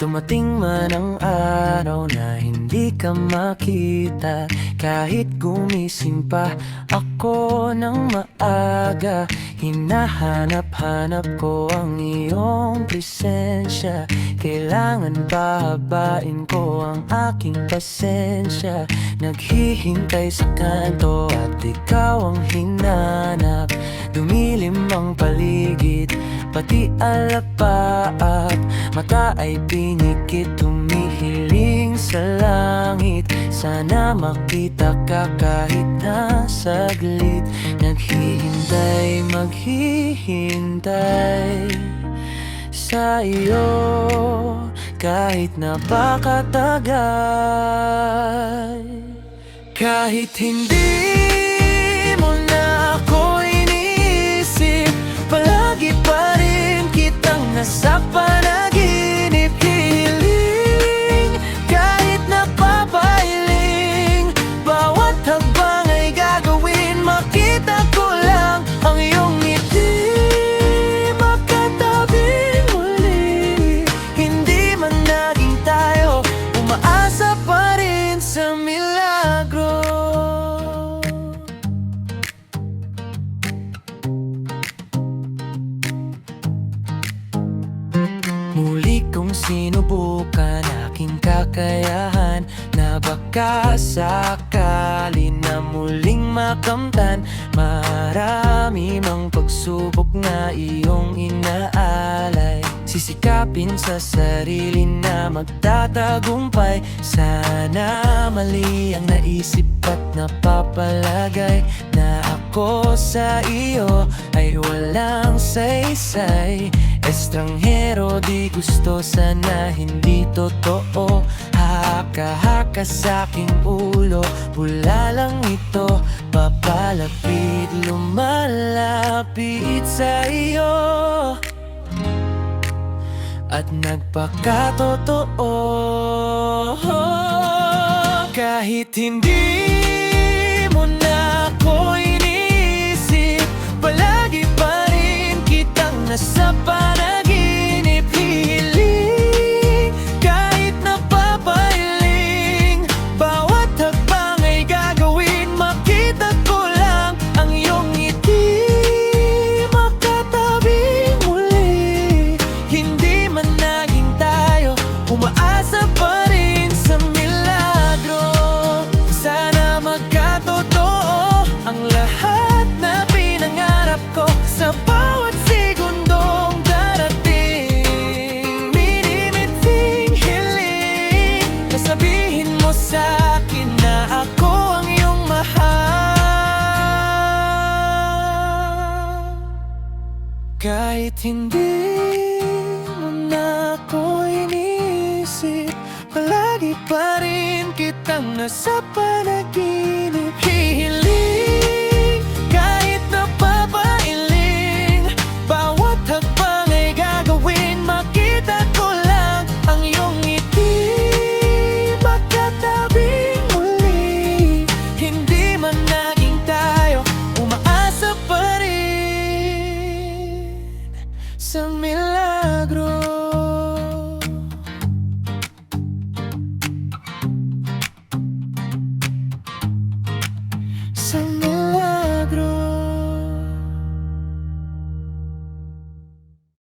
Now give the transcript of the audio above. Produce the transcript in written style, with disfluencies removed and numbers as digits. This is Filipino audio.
Dumating man ang araw na hindi ka makita, kahit gumising pa ako ng maaga, hinahanap-hanap ko ang iyong presensya. Kailangan bahabain ko ang aking pasensya. Naghihintay sa kanto at ikaw ang hinanap. Dumilim ang paligid, pati alapaap. Mata ay pinikit, tumihiling sa langit. Sana makita ka kahit na saglit. Naghihintay, maghihintay sa iyo kahit napakatagal. Kahit hindi mo na ako iniisip, palagi pa rin kitang nasa panaginip. Hiling kahit napapailing, bawat habang ay gagawin, makita ko lang ang iyong ngiti. Makatabing muli, hindi man naging tayo, umaasa pa rin sa milagro. Muli kong sinubukan aking kakayahan, na baka sakali na muling makamtan. Marami mang pagsubok na iyong inaalay, sisikapin sa sarili na magtatagumpay. Sana mali ang naisip at napapalagay, na ako sa iyo ay walang saysay. Estranghero, di gusto, sana hindi totoo. Haka-haka sa'king ulo, bula lang ito. Papalapit, lumalapit sa iyo, at nagpakatotoo. Kahit hindi mo na ako iniisip, palagi pa rin kitang nasa panaginip. Hiling kahit napapailing, bawat hakbang ay gagawin, makita ko lang ang iyong ngiti. Makatabing muli, hindi man naging tayo, umaasa pa rin sa milagro. Sana magkatotoo ang lahat na pinangarap ko sa bawat segundong darating. Minimiting hiling na sabihin mo sa'kin na ako ang iyong mahal. Kahit hindi mo na ako iniisip, palagi pa rin kitang nasa panaginip.